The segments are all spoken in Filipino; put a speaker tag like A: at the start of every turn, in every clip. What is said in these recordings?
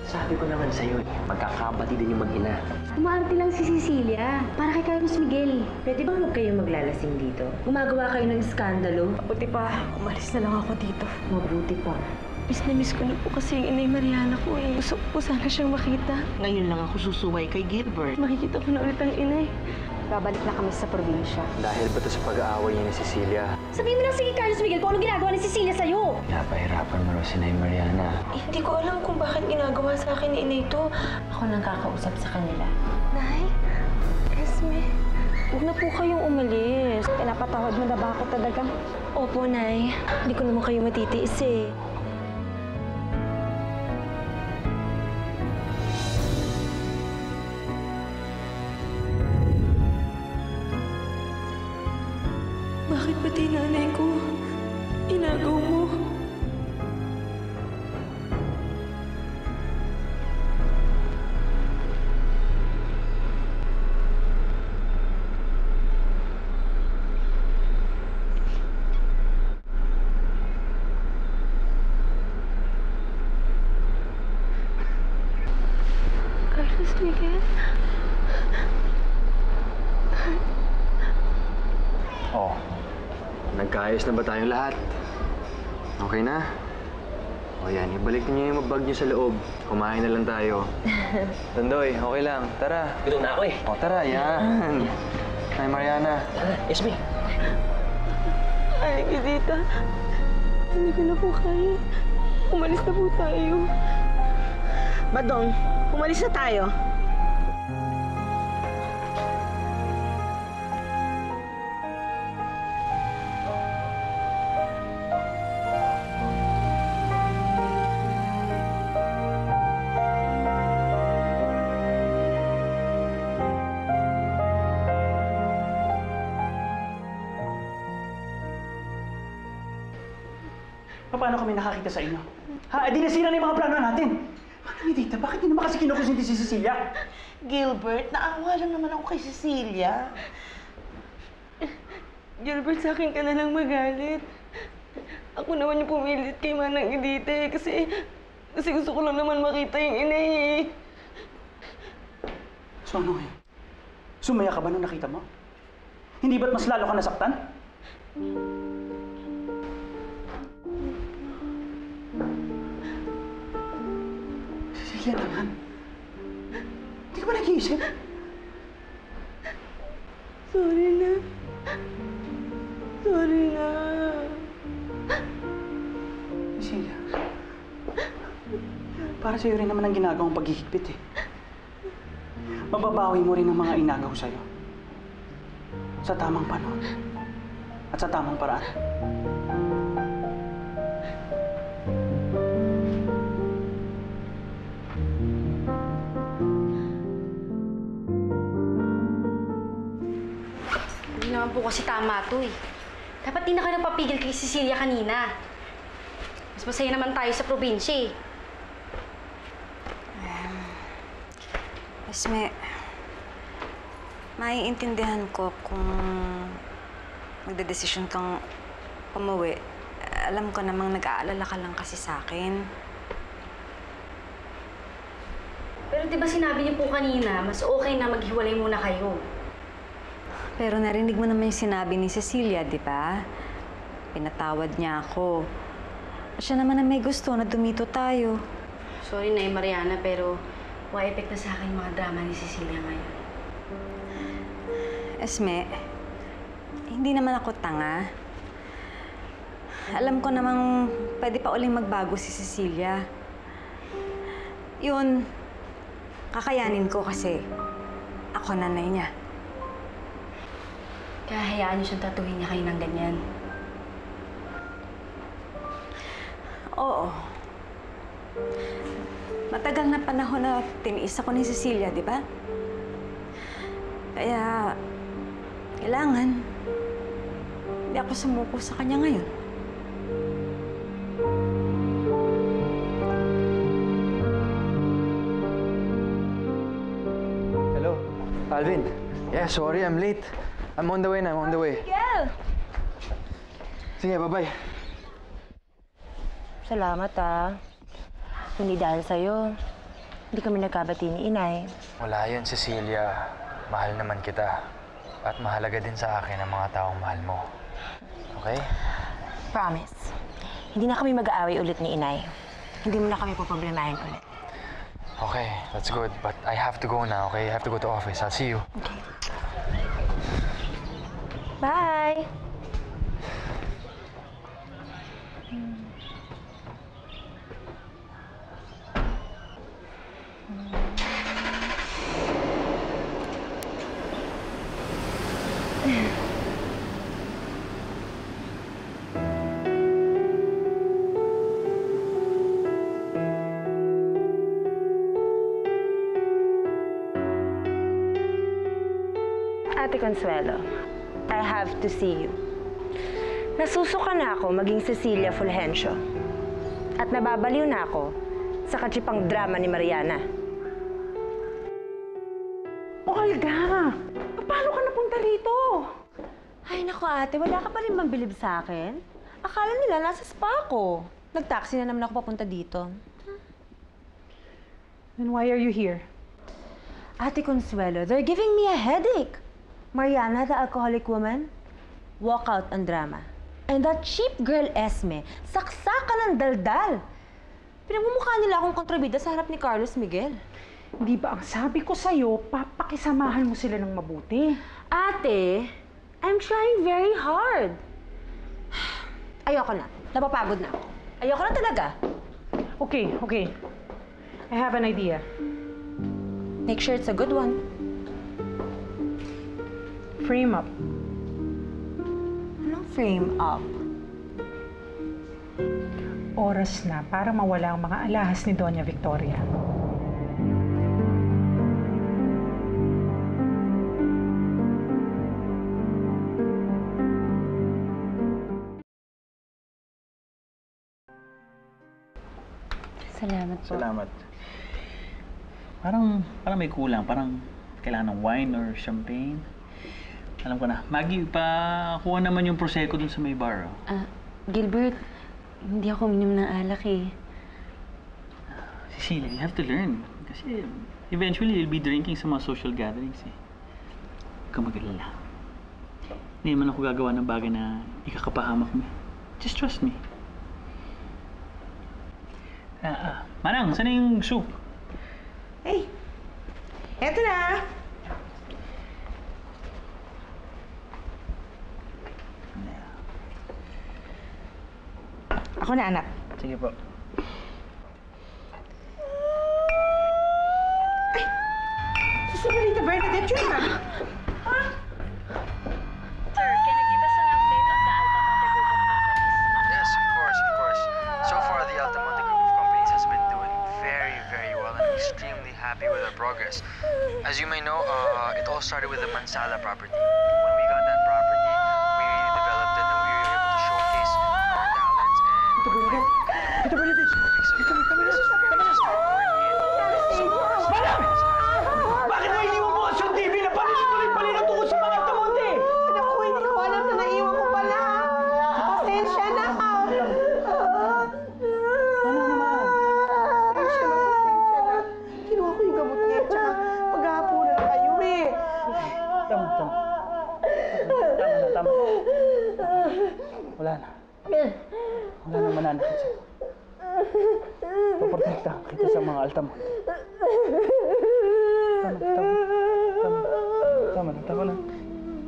A: Sabi ko naman sa'yo eh, magkakabati din yung mag-ina.
B: Umaarte lang si Cecilia. Para kay Carlos Miguel. Pwede bang huwag kayo maglalasing dito? Gumagawa kayo ng skandalo?
C: Mabuti pa, umalis na lang ako dito.
B: Mabuti pa.
C: Miss ko na po kasi yung inay Mariana ko eh. Gusto ko po sana siyang makita.
D: Ngayon lang ako susuway kay Gilbert.
C: Makikita ko na ulit ang inay. Babalik na kami sa probinsya.
A: Dahil ba ito sa pag-aaway niya ni Cecilia?
B: Sabihin mo lang sige, Carlos Miguel, kung ano ginagawa ni Cecilia sa'yo.
A: Napahirapan mo raw si Nay Mariana.
C: Hindi ko alam kung bakit ginagawa sa akin ni inay to.
B: Ako nang kakausap sa kanila.
C: Nay? Esme? Huwag na po kayong umalis. Pinapatawad mo na ba ako talaga? Opo, Nay. Hindi ko naman kayo matitiis eh. Bakit pati nanay ko inagaw mo? Carlos Miguel?
A: Oh, nagkaayos na ba tayong lahat? Okay na? O yan, ibalik niyo yung bag niyo sa loob. Kumain na lang tayo. Tandoy, okay lang. Tara.
D: Gutom na ako eh.
A: O tara, yan. Nay Mariana.
D: Esme.
C: Ay, Gidita. Hindi ko na po kaya. Umalis na po tayo.
D: Badong, umalis na tayo.
E: Paano kami nakakita sa inyo? Ha? Di nasira na yung mga plano natin. Manang Edita, bakit hindi naman kasi kinukusinti si Cecilia?
D: Gilbert, naawa lang naman ako kay Cecilia.
C: Gilbert, sa akin ka na lang magalit. Ako naman yung pumilit kay Manang Edita eh, kasi gusto ko lang naman makita yung inay eh.
E: So ano ngayon? Sumaya ka ba nung nakita mo? Hindi ba't mas lalo ka nasaktan? Cecilia naman. Hindi ka ba nag-iisip?
C: Sorry na. Sorry na.
E: Cecilia. Para sa'yo rin naman ang ginagawang paghihigpit eh. Mababawi mo rin ang mga inagaw sa'yo. Sa tamang panahon. At sa tamang paraan.
B: Hindi naman po kasi tama to eh. Dapat di na kayo nagpapigil kay Cecilia kanina. Mas masaya naman tayo sa probinsya eh.
F: Esme, maiintindihan ko kung magdedesisyon kang umuwi. Alam ko namang nag-aalala ka lang kasi sa akin.
B: Pero di ba sinabi niyo po kanina, mas okay na maghiwalay muna kayo?
F: Pero narinig mo naman yung sinabi ni Cecilia, di ba? Pinatawad niya ako. Siya naman na may gusto na dumito tayo.
B: Sorry na Mariana, pero wa-effect na sa akin yung mga drama ni Cecilia ngayon.
F: Esme, hindi naman ako tanga. Alam ko namang pwede pa uling magbago si Cecilia. Yun, kakayanin ko kasi ako nanay niya.
B: Kaya hayaan niyo siyang tatuhin niya kayo ng ganyan.
F: Oo. Matagal na panahon na tiniis ako ni Cecilia, di ba? Kaya, kailangan, hindi ako sumuko sa kanya ngayon.
A: Hello, Alvin. Yeah, sorry, I'm late. I'm on the way na, I'm on the way.
C: Miguel!
A: Sige, bye-bye.
G: Salamat, ah. Hindi dahil sa'yo.
C: Hindi kami nagkabati ni Inay.
A: Wala yun, Cecilia. Mahal naman kita. At mahalaga din sa akin ang mga taong mahal mo. Okay?
C: Promise. Hindi na kami mag-aaway ulit ni Inay. Hindi mo na kami poproblemahin ulit.
A: Okay, that's good. But I have to go now, okay? I have to go to office. I'll see you.
C: Bye! Ate Consuelo, I have to see you. Nasusuka na ako maging Cecilia Fulgencio. At nababaliw na ako sa katsipang drama ni Mariana.
D: Olga! Paano ka napunta rito?
C: Ay naku ate, wala ka pa rin mambilib sa akin? Akala nila nasa spa ko. Nag-taxi na naman ako papunta dito.
D: Then why are you here?
C: Ate Consuelo, they're giving me a headache. Mariana, the alcoholic woman, walk out ang drama. And that cheap girl Esme, saksakan ng daldal. Pinagmumukha nila akong kontrabida sa harap ni Carlos Miguel.
D: Di ba ang sabi ko sa'yo, papakisamahan mo sila ng mabuti?
C: Ate, I'm trying very hard. Ayoko na. Napapagod na ako. Ayoko na talaga.
D: Okay. I have an idea.
C: Make sure it's a good one.
D: Frame up.
C: Anong frame up?
D: Oras na para mawala ang mga alahas ni Doña Victoria.
C: Salamat po.
E: Salamat. Parang may kulang. Parang kailangan ng wine or champagne. Alam ko na. Maggie, kuha naman yung prosecco dun sa may bar. Oh.
C: Gilbert, hindi ako uminom ng alak eh.
E: Cecilia, you have to learn. Kasi eventually, you'll be drinking sa mga social gatherings eh. Huwag kang mag-alala. Hindi naman ako gagawa ng bagay na ikakapahamak mo. Just trust me. Manang, saan na yung soup?
D: Hey! Eto na! Ako na, anak.
E: Sige po.
D: Si Marita Bernadette yun, ha?
G: Sir, can you give us an update on the Altamonte Group of companies?
A: Yes, of course. So far, the Altamonte Group of Companies has been doing very, very well, and I'm extremely happy with our progress. As you may know, it all started with the Mansala property. When we got that property, we really developed it, and we were able to showcase our talents and
D: Ito, Bernadette! Ito, Bernadette!
E: Bakit mo iniwan mo sa TV na palinutuloy-palino tungkol sa mga Altamonte?
D: Naku, hindi ko alam na naiwan ko pala. Pasensya na.
E: Ano naman?
D: Pasensya na. Kinuha ko yung gamot niya, tsaka maghahapunan na kayo, eh.
E: Tama. Wala na. Wala na mananakit sa'yo. Paprotektahan kita sa mga Altamonte.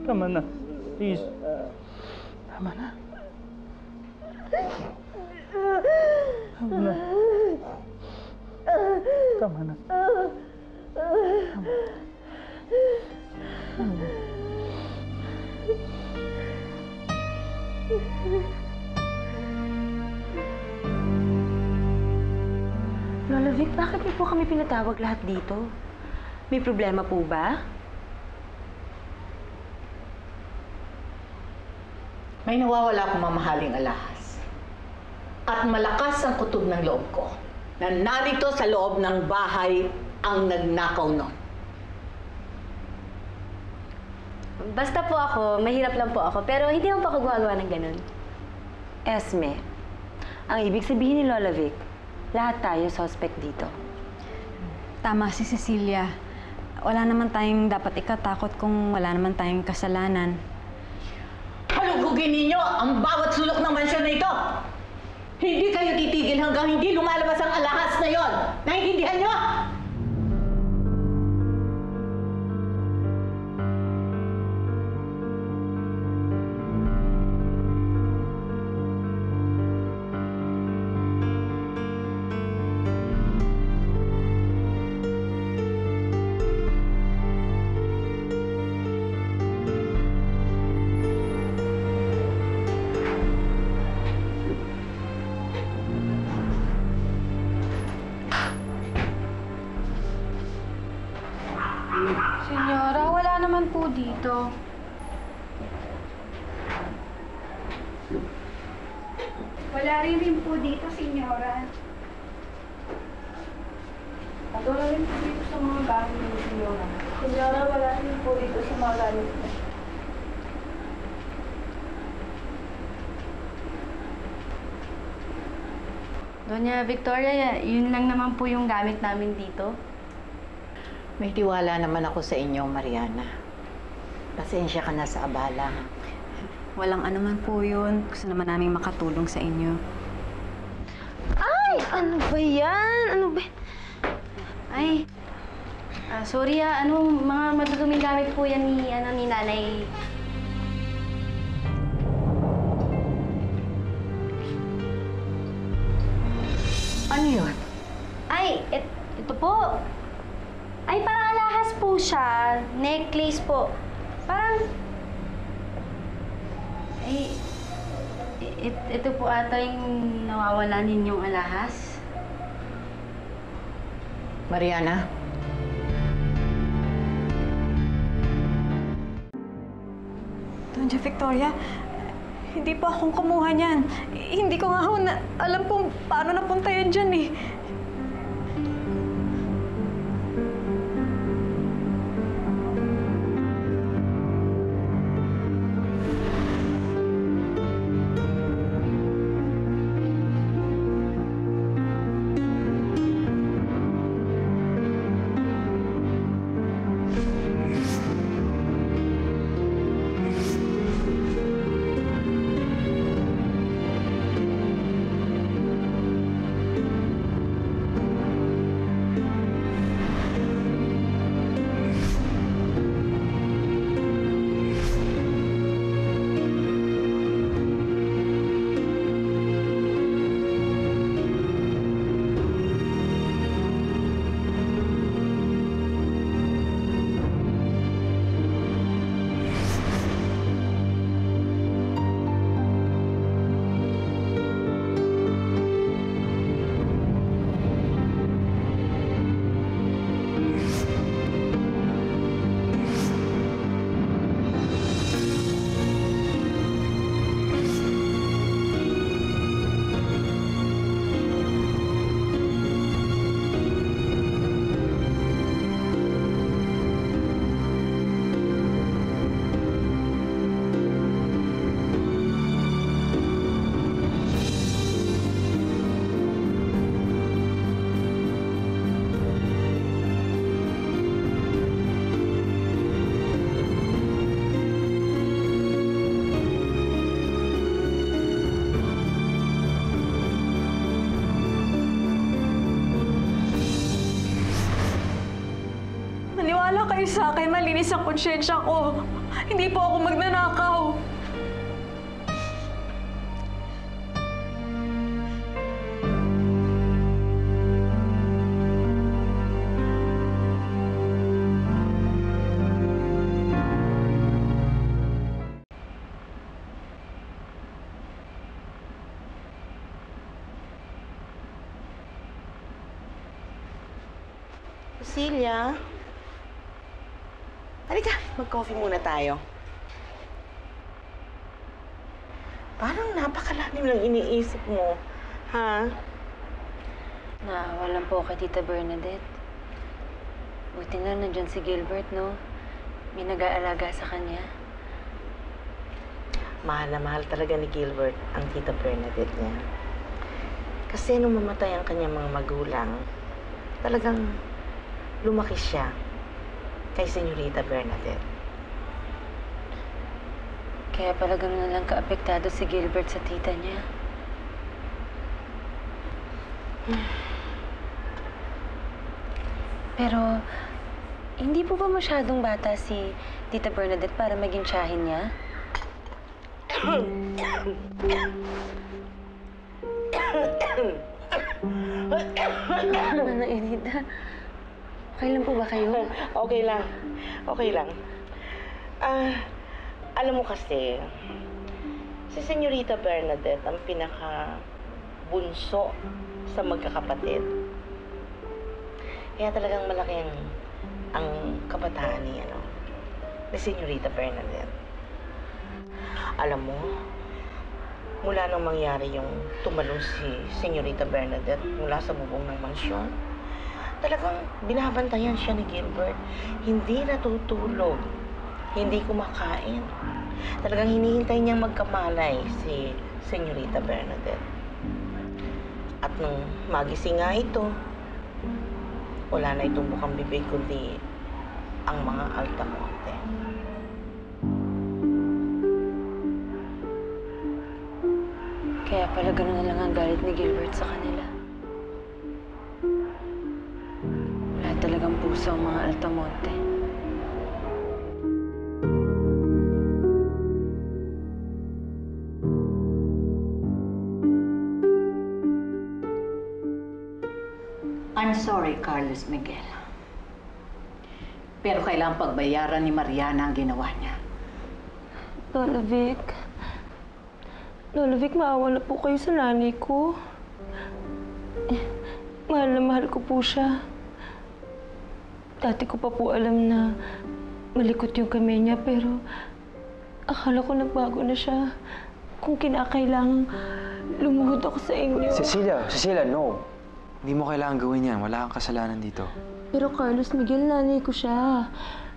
E: Tama na. Please. Tama na.
C: Lola Vic, bakit niyo po kami pinatawag lahat dito? May problema po ba?
H: May nawawala akong mamahaling alahas. At malakas ang kutob ng loob ko na narito sa loob ng bahay ang nagnakaw nun.
B: Basta po ako, mahirap lang po ako, pero hindi naman po ako gumagawa ng ganun.
C: Esme, ang ibig sabihin ni Lola Vic, lahat tayo suspect dito.
F: Tama si Cecilia. Wala naman tayong dapat ikatakot kung wala naman tayong kasalanan.
H: Halugugin ninyo ang bawat sulok ng mansyon na ito! Hindi kayo titigil hanggang hindi lumalabas ang alahas na yon. Naiintindihan nyo?
B: Senyora, wala naman po dito.
I: Wala rin po dito, senyora. Wala rin po dito sa mga gamit ni senyora. Senyora, wala rin po dito sa mga gamit niya.
B: Doña Victoria, yun lang naman po yung gamit namin dito.
H: May tiwala naman ako sa inyo, Mariana. Pasensya ka na sa abala.
F: Walang anuman po yun. Gusto naman namin makatulong sa inyo.
C: Ay! Ano ba yan? Ano ba?
B: Ay, sorry mga maduduming gamit po yan ni nanay.
H: Ano yun?
B: Ay, ito po. Ay, parang alahas po siya. Necklace po. Parang... Ay, ito po ata yung nawawala ninyong alahas.
H: Mariana?
F: Doña Victoria, hindi po akong kumuha niyan. Hindi ko nga alam kung paano napunta yan dyan eh. Maniwala kayo sa akin, malinis ang konsyensya ko. Hindi po ako magnanakaw.
D: Cecilia? Halika, mag-coffee muna tayo. Parang napakalalim ng iniisip mo, ha?
C: Naawalan po kay Tita Bernadette. Buti na nandyan si Gilbert, no? May nag-aalaga sa kanya.
D: Mahal na mahal talaga ni Gilbert ang Tita Bernadette niya. Kasi nung mamatay ang kanyang mga magulang, talagang
H: lumaki siya kay Senyorita Bernadette.
C: Kaya pala gano'n na lang kaapektado si Gilbert sa tita niya. Pero, hindi po ba masyadong bata si Tita Bernadette para maging tiyahin niya? Mana Erida, okay lang po ba kayo?
D: Okay lang. Okay lang. Alam mo kasi, si Senyorita Bernadette ang pinaka-bunso sa magkakapatid. Kaya talagang malaki ang kabataan ni Senyorita Bernadette. Alam mo, mula nang mangyari yung tumalon si Senyorita Bernadette mula sa bubong ng mansyon, talagang binabantayan siya ni Gilbert. Hindi natutulog, hindi kumakain. Talagang hinihintay niyang magkamalay si Senyorita Bernadette. At nung magising nga ito, wala na itong bukang bibig kundi ang mga altamonte.
C: Kaya pala gano'n na lang ang galit ni Gilbert sa kanila. Wala talagang puso ang mga Altamonte.
H: I'm sorry, Carlos Miguel. Pero kailangang pagbayaran ni Mariana ang ginawa niya.
C: Lola Vic, maawa na po kayo sa nanay ko. Mahal na mahal ko po siya. Dati ko pa po alam na malikot yung kamay niya, pero akala ko nagbago na siya. Kung kinakailangan, lumuhod ako sa inyo.
A: Cecilia, no. Hindi mo kailangan gawin yan. Wala kang kasalanan dito.
C: Pero Carlos Miguel, nanay ko siya.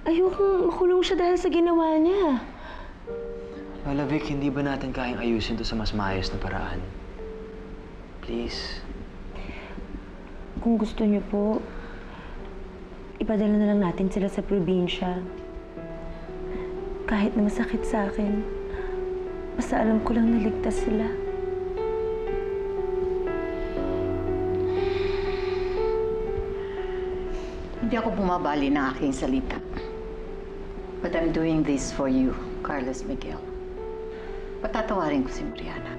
C: Ayokong makulong siya dahil sa ginawa niya.
A: Lola Vic, hindi ba natin kayang ayusin to sa mas maayos na paraan? Please.
C: Kung gusto niyo po, ipadala na lang natin sila sa probinsya. Kahit na masakit sa akin, basta alam ko lang naligtas sila.
H: Hindi ako bumabali ng aking salita. But I'm doing this for you, Carlos Miguel. Patatawarin ko si Mariana.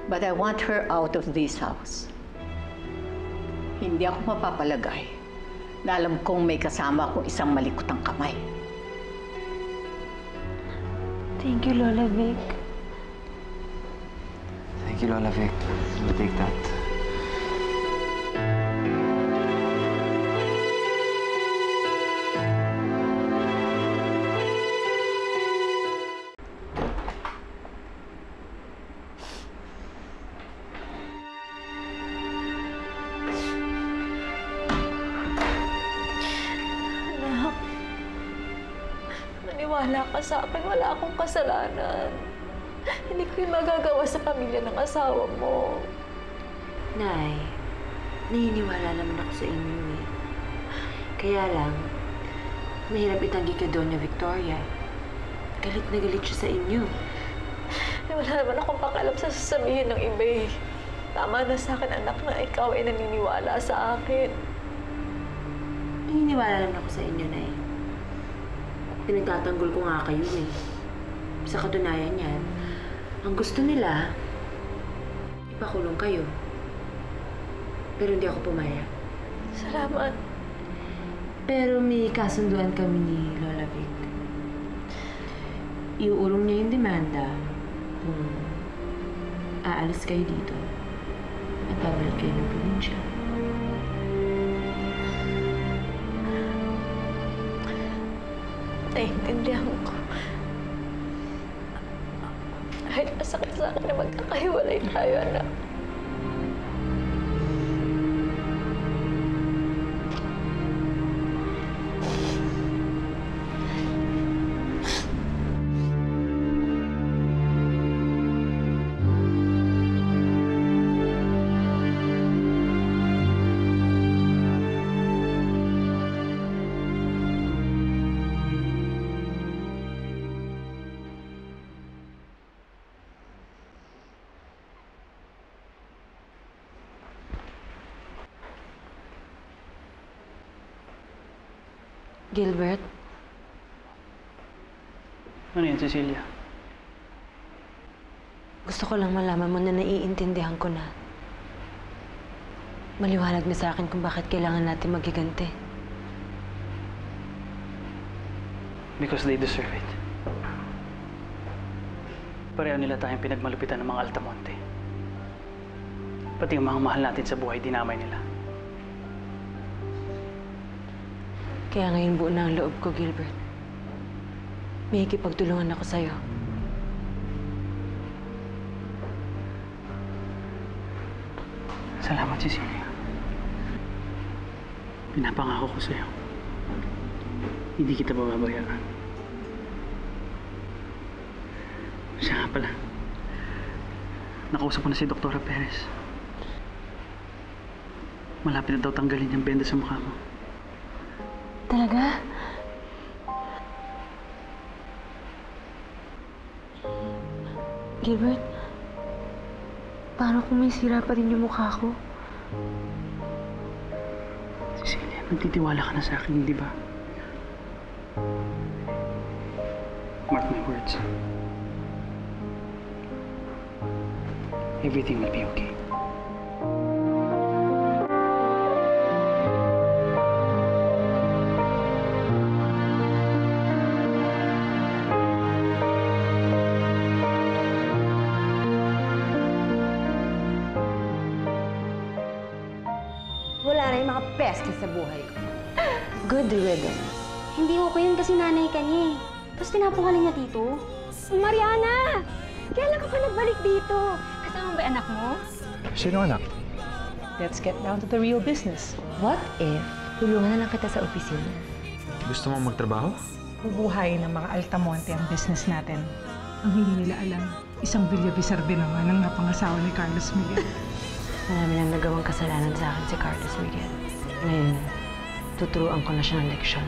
H: But I want her out of this house. Hindi ako mapapalagay na alam kong may kasama akong isang malikotang kamay.
C: Thank you, Lola Vic.
A: Thank you, Lola Vic. I'll take that.
I: Maniwala ka sa akin, wala akong kasalanan. Hindi ko yung magagawa sa pamilya ng asawa mo.
C: Nay, naniniwala naman ako sa inyo eh. Kaya lang, mahirap itanggi kay Doña Victoria. Galit na galit siya sa inyo.
I: Eh, wala naman akong pakialam sa sasabihin ng iba eh. Tama na sa akin, anak, na ikaw ay naniniwala sa akin.
C: Naniniwala naman ako sa inyo, Nay. Pinagtatanggol ko nga kayo eh. Sa katunayan yan, ang gusto nila, ipakulong kayo. Pero hindi ako pumayag.
I: Salamat.
C: Pero may kasunduan kami ni Lola Vic. Iuurong niya yung demanda kung aalis kayo dito at babalik kayo ng probinsya.
I: Naiintindihan ko. Kahit masakit sa akin na magkakahiwalay tayo, anak.
C: Gilbert,
E: Ano yan, Cecilia?
C: gusto ko lang malaman mo na naiintindihan ko na. Maliwanag na sa akin kung bakit kailangan natin magiganti.
E: Because they deserve it. Pareho nila tayong pinagmalupitan ng mga Altamonte. Pati yung mga mahal natin sa buhay, dinamay nila.
C: Kaya ngayon buo na ang loob ko, Gilbert. May ikipagtulungan ako sa'yo.
E: Salamat, Cecilia. Pinapangako ko sa'yo. Hindi kita bababayaan. Siya nga pala. Nakausap ko na si Dr. Perez. Malapit na daw tanggalin yung benda sa mukha mo.
C: Talaga? Gilbert, paano kung may sira pa rin yung mukha ko?
E: Cecilia, nagtitiwala ka na sa akin, di ba? Mark my words. Everything will be okay.
C: Wala na yung mga peste sa buhay ko. Good riddance.
B: Hindi okay yun kasi nanay ka niya eh. Tapos tinapong ka lang niya dito.
C: Mariana! Kailan ka pa nagbalik dito?
B: Kasama ba anak mo?
J: Sino anak? Let's get down to the real business.
C: What if tulungan na lang kita sa opisina?
A: Gusto mo magtrabaho?
J: Bubuhayin ng mga Altamonte ang business natin. Ang hindi nila alam, isang Villavisar din naman ang napangasawa ni Carlos Miguel.
C: Marami nang nagawang kasalanan sa akin si Carlos Miguel. Ngayon, tuturuan ko na siya ng leksyon.